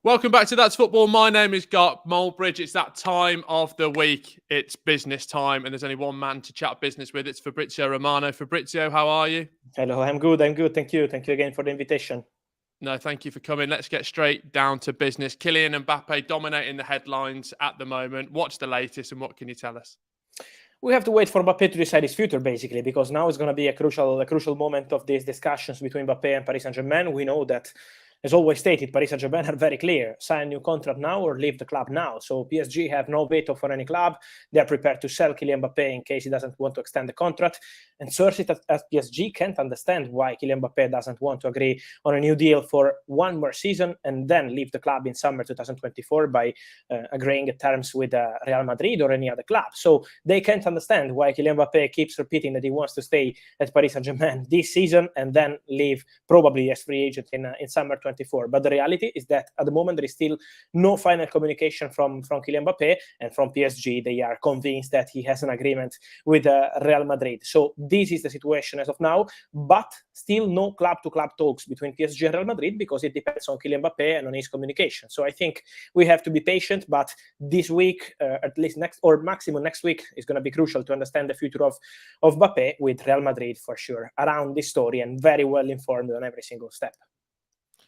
Welcome back to That's Football. My name is Gart Mulbridge. It's that time of the week. It's business time, and there's only one man to chat business with. It's Fabrizio Romano. Fabrizio, how are you? Hello, I'm good. Thank you. Thank you again for the invitation. No, thank you for coming. Let's get straight down to business. Kylian Mbappe dominating the headlines at the moment. What's the latest, and what can you tell us? We have to wait for Mbappe to decide his future, basically, because now is going to be a crucial moment of these discussions between Mbappe and Paris Saint-Germain. We know that, as always stated, Paris Saint-Germain are very clear: sign a new contract now or leave the club now. So PSG have no veto for any club. They're prepared to sell Kylian Mbappe in case he doesn't want to extend the contract. And sources at PSG can't understand why Kylian Mbappe doesn't want to agree on a new deal for one more season and then leave the club in summer 2024 by agreeing terms with Real Madrid or any other club. So they can't understand why Kylian Mbappe keeps repeating that he wants to stay at Paris Saint-Germain this season and then leave probably as free agent in summer 24. But the reality is that at the moment there is still no final communication from Kylian Mbappe, and from PSG they are convinced that he has an agreement with Real Madrid. So this is the situation as of now, but still no club-to-club talks between PSG and Real Madrid because it depends on Kylian Mbappe and on his communication. So I think we have to be patient, but this week, at least next or maximum next week, is going to be crucial to understand the future of Mbappe with Real Madrid for sure around this story, and very well informed on every single step.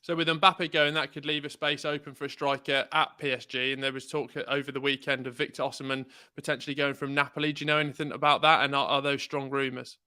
So with Mbappe going, that could leave a space open for a striker at PSG. And there was talk over the weekend of Victor Osimhen potentially going from Napoli. Do you know anything about that? And are those strong rumours?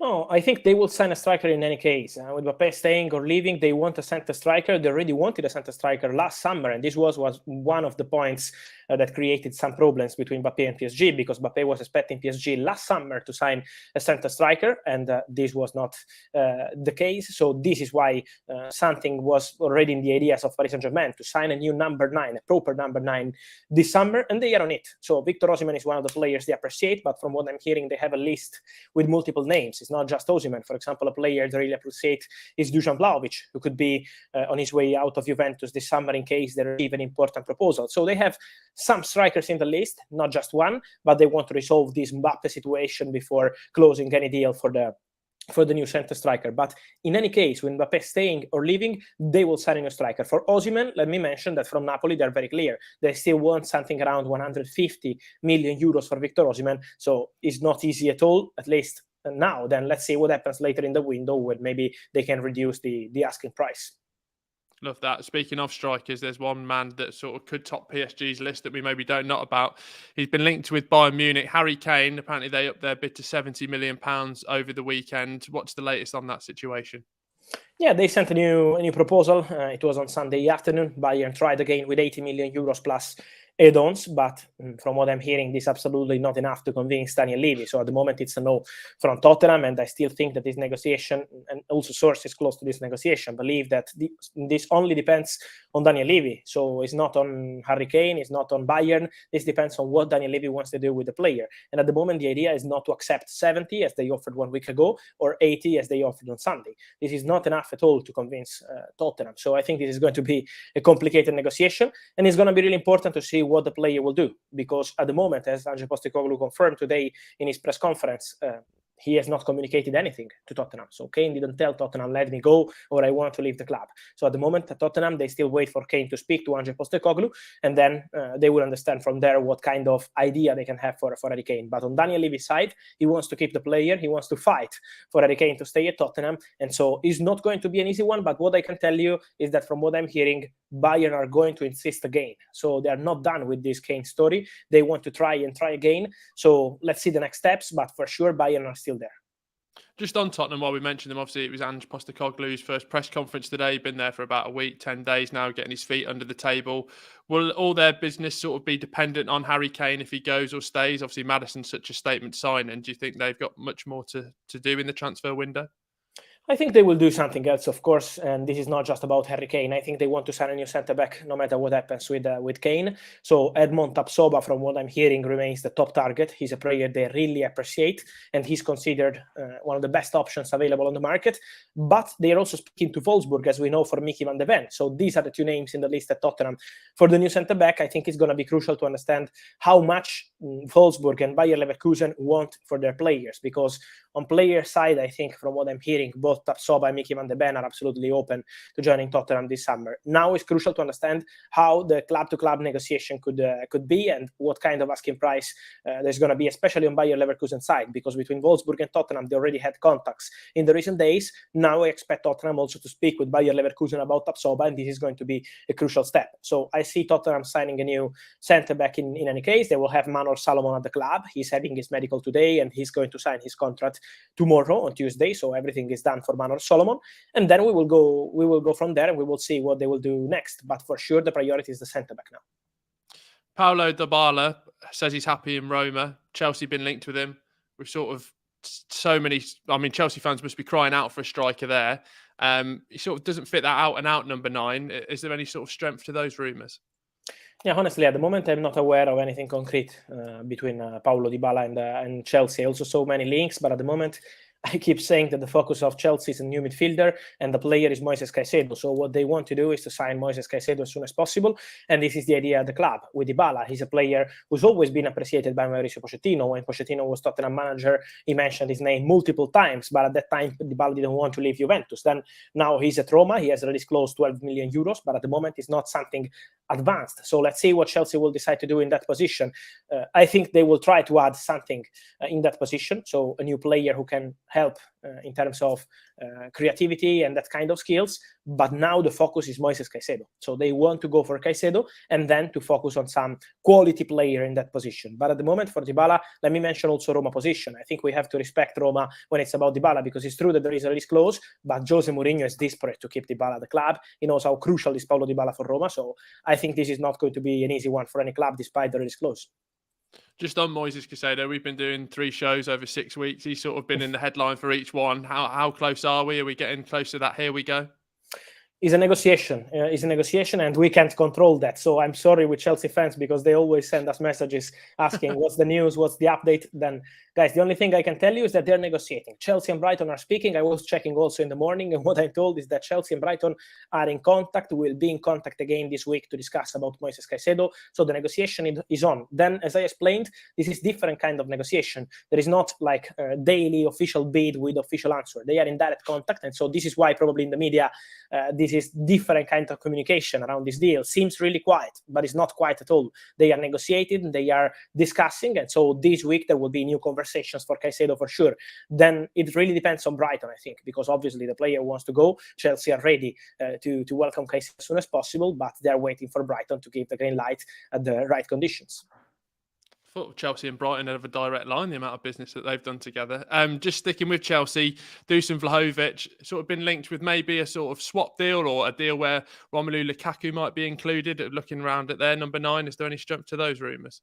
No, I think they will sign a striker in any case. With Mbappe staying or leaving, they want a center striker. They already wanted a center striker last summer, and this was one of the points that created some problems between Mbappe and PSG, because Mbappe was expecting PSG last summer to sign a center striker, and this was not the case. So this is why something was already in the ideas of Paris Saint-Germain to sign a new number 9, a proper number 9 this summer, and they are on it. So Victor Osimhen is one of the players they appreciate, but from what I'm hearing, they have a list with multiple names. It's not just Osimhen. For example, a player they really appreciate is Dusan Vlahovic, who could be on his way out of Juventus this summer in case they receive an important proposal. So they have some strikers in the list, not just one, but they want to resolve this Mbappe situation before closing any deal for the new center striker. But in any case, when Mbappe is staying or leaving, they will sign a new striker. For Osimhen, let me mention that from Napoli, they're very clear. They still want something around 150 million euros for Victor Osimhen. So it's not easy at all, at least now. Then let's see what happens later in the window, when maybe they can reduce the asking price. Love that. Speaking of strikers, there's one man that sort of could top PSG's list that we maybe don't know about. He's been linked with Bayern Munich. Harry Kane, apparently they upped their bid to £70 million over the weekend. What's the latest on that situation? Yeah, they sent a new proposal. It was on Sunday afternoon. Bayern tried again with 80 million euros plus add-ons, but from what I'm hearing, this is absolutely not enough to convince Daniel Levy. So at the moment, it's a no from Tottenham, and I still think that this negotiation, and also sources close to this negotiation, believe that this only depends on Daniel Levy. So it's not on Harry Kane, it's not on Bayern. This depends on what Daniel Levy wants to do with the player. And at the moment, the idea is not to accept 70 as they offered 1 week ago, or 80 as they offered on Sunday. This is not enough at all to convince Tottenham. So I think this is going to be a complicated negotiation, and it's going to be really important to see what the player will do, because at the moment, as Ange Postecoglou confirmed today in his press conference, he has not communicated anything to Tottenham. So Kane didn't tell Tottenham, let me go, or I want to leave the club. So at the moment, at Tottenham, they still wait for Kane to speak to Ange Postecoglou, and then they will understand from there what kind of idea they can have for Harry Kane. But on Daniel Levy's side, he wants to keep the player, he wants to fight for Harry Kane to stay at Tottenham, and so it's not going to be an easy one. But what I can tell you is that from what I'm hearing, Bayern are going to insist again. So they are not done with this Kane story. They want to try again. So let's see the next steps, but for sure, Bayern are still there. Just on Tottenham, while we mentioned them, obviously it was Ange Postecoglou's first press conference today. He's been there for about a week, 10 days now, getting his feet under the table. Will all their business sort of be dependent on Harry Kane if he goes or stays? Obviously, Maddison's such a statement signing. Do you think they've got much more to do in the transfer window? I think they will do something else, of course, and this is not just about Harry Kane. I think they want to sign a new centre-back no matter what happens with Kane. So Edmond Tapsoba, from what I'm hearing, remains the top target. He's a player they really appreciate, and he's considered one of the best options available on the market. But they are also speaking to Wolfsburg, as we know, for Mickey van de Ven. So these are the two names in the list at Tottenham for the new centre-back. I think it's going to be crucial to understand how much Wolfsburg and Bayer Leverkusen want for their players, because on player side, I think from what I'm hearing, both both Tapsoba and Miki van de Ven are absolutely open to joining Tottenham this summer. Now it's crucial to understand how the club-to-club negotiation could be and what kind of asking price there's going to be, especially on Bayer Leverkusen side, because between Wolfsburg and Tottenham, they already had contacts in the recent days. Now I expect Tottenham also to speak with Bayer Leverkusen about Tapsoba, and this is going to be a crucial step. So I see Tottenham signing a new centre-back in any case. They will have Manuel Salomon at the club. He's having his medical today, and he's going to sign his contract tomorrow on Tuesday. So everything is done for Manuel Salomon. And then we will go from there, and we will see what they will do next. But for sure, the priority is the centre-back now. Paulo Dybala says he's happy in Roma. Chelsea been linked with him. We've sort of so many. I mean, Chelsea fans must be crying out for a striker there. He sort of doesn't fit that out-and-out number 9. Is there any sort of strength to those rumours? Yeah, honestly, at the moment, I'm not aware of anything concrete between Paulo Dybala and Chelsea. I also saw many links, but at the moment, I keep saying that the focus of Chelsea is a new midfielder and the player is Moises Caicedo. So what they want to do is to sign Moises Caicedo as soon as possible. And this is the idea of the club with Dybala. He's a player who's always been appreciated by Mauricio Pochettino. When Pochettino was Tottenham manager, he mentioned his name multiple times, but at that time, Dybala didn't want to leave Juventus. Then now he's at Roma. He has already disclosed 12 million euros, but at the moment, it's not something advanced. So let's see what Chelsea will decide to do in that position. I think they will try to add something in that position. So a new player who can help in terms of creativity and that kind of skills. But now the focus is Moises Caicedo. So they want to go for Caicedo and then to focus on some quality player in that position. But at the moment for Dybala, let me mention also Roma position. I think we have to respect Roma when it's about Dybala, because it's true that there is a release clause, but Jose Mourinho is desperate to keep Dybala at the club. He knows how crucial is Paulo Dybala for Roma. So I think this is not going to be an easy one for any club despite the release clause. Just on Moises Caicedo, we've been doing 3 shows over 6 weeks. He's sort of been in the headline for each one. How close are we? Are we getting close to that? Here we go. It's a negotiation. And we can't control that. So I'm sorry with Chelsea fans, because they always send us messages asking what's the news, what's the update. Then, guys, the only thing I can tell you is that they're negotiating. Chelsea and Brighton are speaking. I was checking also in the morning, and what I'm told is that Chelsea and Brighton are in contact, will be in contact again this week to discuss about Moises Caicedo. So the negotiation is on. Then, as I explained, this is different kind of negotiation. There is not like a daily official bid with official answer. They are in direct contact. And so this is why probably in the media, this is different kind of communication around this deal. Seems really quiet, but it's not quiet at all. They are negotiating, they are discussing, and so this week there will be new conversations for Caicedo for sure. Then it really depends on Brighton, I think, because obviously the player wants to go. Chelsea are ready to welcome Caicedo as soon as possible, but they're waiting for Brighton to give the green light at the right conditions. I thought Chelsea and Brighton have a direct line, the amount of business that they've done together. Just sticking with Chelsea, Dusan Vlahovic sort of been linked with maybe a sort of swap deal or a deal where Romelu Lukaku might be included. Looking around at their number 9, is there any strength to those rumours?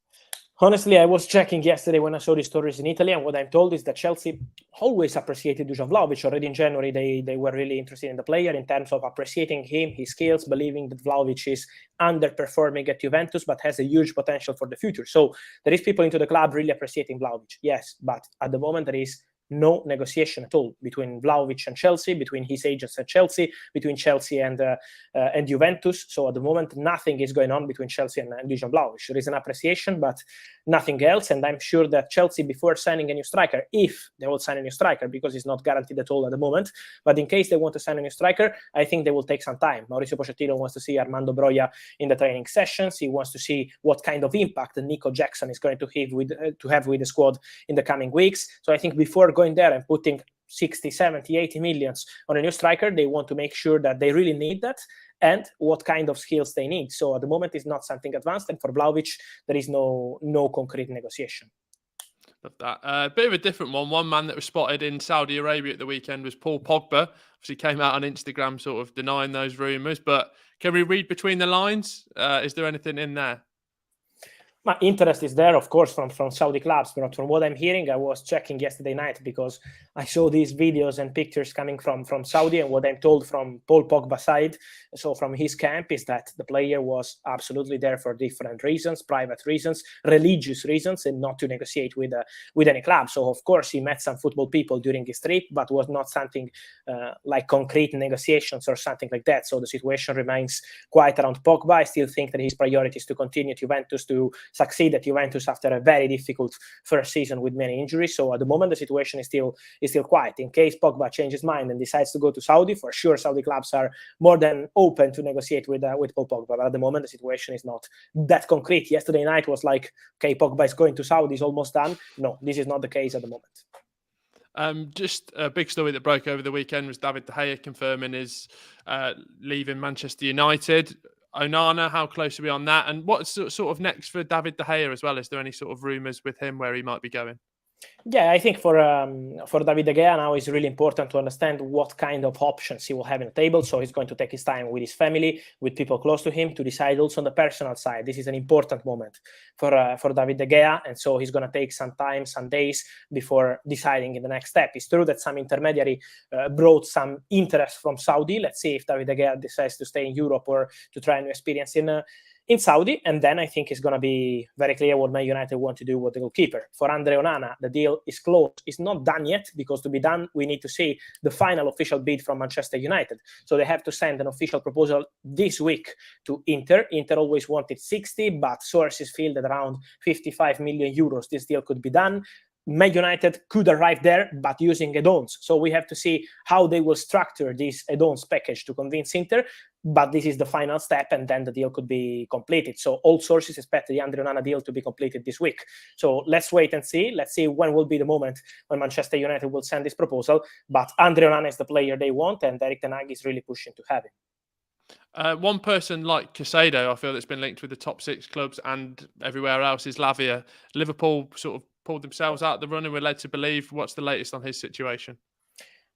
Honestly, I was checking yesterday when I saw these stories in Italy, and what I'm told is that Chelsea always appreciated Dusan Vlahovic. Already in January, they were really interested in the player in terms of appreciating him, his skills, believing that Vlahovic is underperforming at Juventus, but has a huge potential for the future. So there is people into the club really appreciating Vlahovic, yes, but at the moment there is no negotiation at all between Vlahovic and Chelsea, between his agents and Chelsea, between Chelsea and Juventus. So at the moment, nothing is going on between Chelsea and Dusan Vlahovic. There is an appreciation, but nothing else. And I'm sure that Chelsea, before signing a new striker, if they will sign a new striker, because it's not guaranteed at all at the moment, but in case they want to sign a new striker, I think they will take some time. Mauricio Pochettino wants to see Armando Broja in the training sessions. He wants to see what kind of impact Nico Jackson is going to have with the squad in the coming weeks. So I think before going there and putting 60, 70, 80 millions on a new striker, they want to make sure that they really need that and what kind of skills they need. So at the moment, it's not something advanced. And for Vlahovic, there is no concrete negotiation. Love that. A bit of a different one. One man that was spotted in Saudi Arabia at the weekend was Paul Pogba. Obviously came out on Instagram sort of denying those rumours. But can we read between the lines? Is there anything in there? My interest is there, of course, from Saudi clubs. But from what I'm hearing, I was checking yesterday night because I saw these videos and pictures coming from Saudi, and what I'm told from Paul Pogba's side, so from his camp, is that the player was absolutely there for different reasons, private reasons, religious reasons, and not to negotiate with any club. So, of course, he met some football people during his trip, but was not something like concrete negotiations or something like that. So the situation remains quiet around Pogba. I still think that his priority is to continue at Juventus to succeed at Juventus after a very difficult first season with many injuries. So at the moment, the situation is still quiet. In case Pogba changes his mind and decides to go to Saudi, for sure, Saudi clubs are more than open to negotiate with Paul Pogba. But at the moment, the situation is not that concrete. Yesterday night was like, okay, Pogba is going to Saudi, is almost done. No, this is not the case at the moment. Just a big story that broke over the weekend was David De Gea confirming his leaving Manchester United. Onana, how close are we on that? And what's sort of next for David De Gea as well? Is there any sort of rumours with him where he might be going? Yeah, I think for David De Gea now it's really important to understand what kind of options he will have in the table. So he's going to take his time with his family, with people close to him, to decide also on the personal side. This is an important moment for David De Gea, and so he's going to take some time, some days before deciding in the next step. It's true that some intermediary brought some interest from Saudi. Let's see if David De Gea decides to stay in Europe or to try a new experience in Saudi, and then I think it's going to be very clear what Man United want to do with the goalkeeper. For Andre Onana, the deal is closed. It's not done yet, because to be done, we need to see the final official bid from Manchester United. So they have to send an official proposal this week to Inter. Inter always wanted 60, but sources feel that around 55 million euros this deal could be done. Man United could arrive there, but using add-ons. So we have to see how they will structure this add-ons package to convince Inter. But this is the final step, and then the deal could be completed. So all sources expect the Andre Onana deal to be completed this week. So let's wait and see. Let's see when will be the moment when Manchester United will send this proposal. But Andre Onana is the player they want, and Erik ten Hag is really pushing to have him. One person like Caicedo, I feel that's been linked with the top 6 clubs and everywhere else, is Lavia. Liverpool sort of pulled themselves out of the running, we're led to believe. What's the latest on his situation?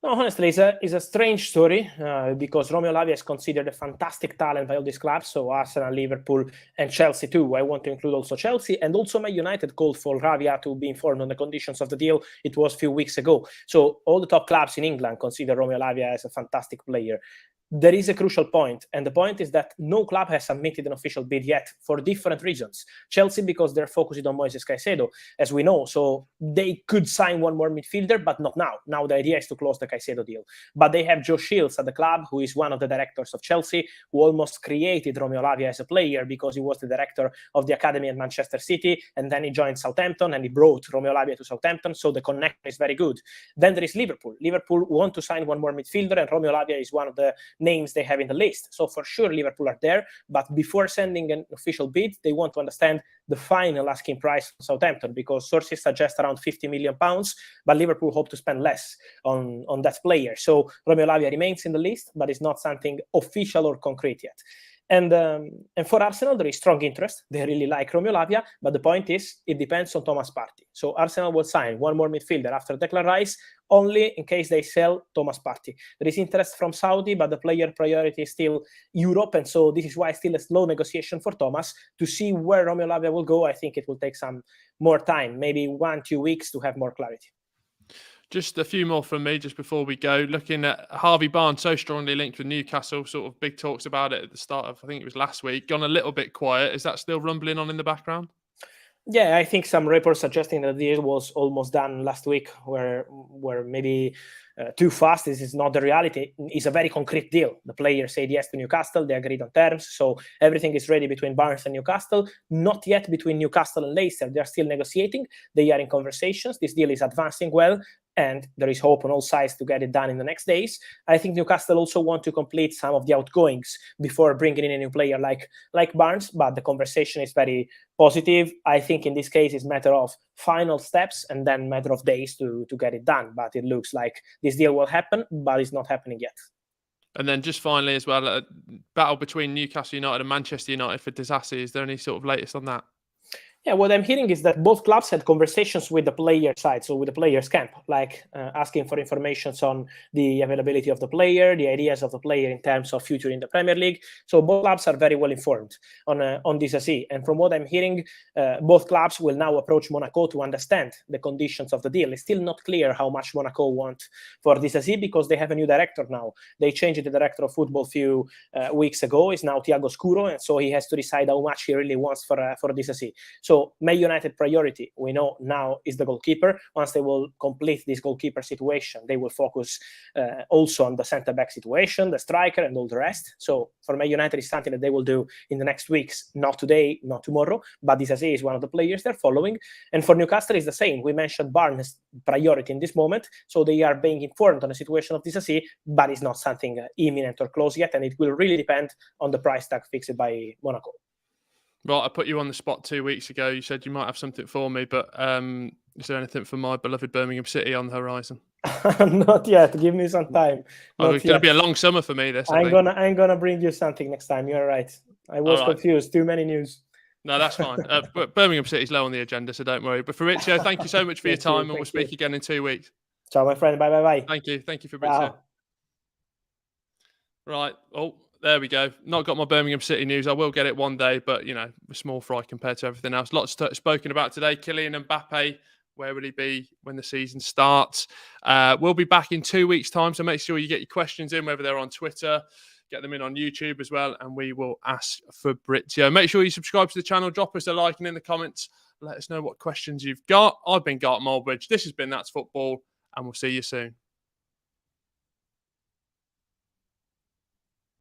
No, honestly, it's a strange story because Romeo Labia is considered a fantastic talent by all these clubs, so Arsenal, Liverpool, and Chelsea too. I want to include also Chelsea, and also Man United called for Labia to be informed on the conditions of the deal. It was a few weeks ago. So all the top clubs in England consider Romeo Labia as a fantastic player. There is a crucial point, and the point is that no club has submitted an official bid yet for different reasons. Chelsea, because they're focused on Moises Caicedo, as we know, so they could sign one more midfielder, but not now. Now the idea is to close the Caicedo deal. But they have Joe Shields at the club, who is one of the directors of Chelsea, who almost created Romeo Labia as a player because he was the director of the academy at Manchester City, and then he joined Southampton, and he brought Romeo Labia to Southampton, so the connection is very good. Then there is Liverpool. Liverpool want to sign one more midfielder, and Romeo Labia is one of the names they have in the list. So for sure Liverpool are there, but before sending an official bid, they want to understand the final asking price from Southampton, because sources suggest around £50 million, but Liverpool hope to spend less on that player. So Romeo Labia remains in the list, but it's not something official or concrete yet. And for Arsenal, there is strong interest. They really like Romeo Labia, but the point is, it depends on Thomas Partey. So Arsenal will sign one more midfielder after Declan Rice, only in case they sell Thomas Partey. There is interest from Saudi, but the player priority is still Europe, and so this is why still a slow negotiation for Thomas. To see where Romeo Labia will go, I think it will take some more time, maybe 1-2 weeks to have more clarity. Just a few more from me just before we go. Looking at Harvey Barnes, so strongly linked with Newcastle, sort of big talks about it at the start of, I think it was last week, gone a little bit quiet. Is that still rumbling on in the background? Yeah, I think some reports suggesting that the deal was almost done last week were maybe too fast. This is not the reality. It's a very concrete deal. The players said yes to Newcastle. They agreed on terms. So everything is ready between Barnes and Newcastle. Not yet between Newcastle and Leicester. They are still negotiating. They are in conversations. This deal is advancing well, and there is hope on all sides to get it done in the next days. I think Newcastle also want to complete some of the outgoings before bringing in a new player like Barnes, but the conversation is very positive. I think in this case it's a matter of final steps and then matter of days to get it done. But it looks like this deal will happen, but it's not happening yet. And then just finally as well, a battle between Newcastle United and Manchester United for Disasi. Is there any sort of latest on that? Yeah, what I'm hearing is that both clubs had conversations with the player side, so with the players' camp, like asking for information on the availability of the player, the ideas of the player in terms of future in the Premier League. So both clubs are very well informed on Disasi. And from what I'm hearing, both clubs will now approach Monaco to understand the conditions of the deal. It's still not clear how much Monaco want for Disasi because they have a new director now. They changed the director of football a few weeks ago. It's now Thiago Scuro, and so he has to decide how much he really wants for Disasi. So So Man United priority, we know now, is the goalkeeper. Once they will complete this goalkeeper situation, they will focus also on the centre-back situation, the striker, and all the rest. So for Man United, it's something that they will do in the next weeks, not today, not tomorrow, but Disasi is one of the players they're following. And for Newcastle, it's the same. We mentioned Barnes' priority in this moment, so they are being informed on the situation of Disasi, but it's not something imminent or close yet, and it will really depend on the price tag fixed by Monaco. Right, I put you on the spot 2 weeks ago. You said you might have something for me, but is there anything for my beloved Birmingham City on the horizon? Not yet. Give me some time. It's going to be a long summer for me. This I'm gonna bring you something next time. You're right. I was confused. Too many news. No, that's fine. But Birmingham City's low on the agenda, so don't worry. But Fabrizio, thank you so much for your time, and we'll speak again in 2 weeks. Ciao, my friend. Bye. Thank you, Fabrizio. Wow. Right. Oh, there we go. Not got my Birmingham City news. I will get it one day, but, a small fry compared to everything else. Lots spoken about today. Kylian Mbappe, where will he be when the season starts? We'll be back in 2 weeks' time, so make sure you get your questions in, whether they're on Twitter, get them in on YouTube as well, and we will ask Fabrizio. Make sure you subscribe to the channel, drop us a like, and in the comments, let us know what questions you've got. I've been Garth Mulbridge. This has been That's Football, and we'll see you soon.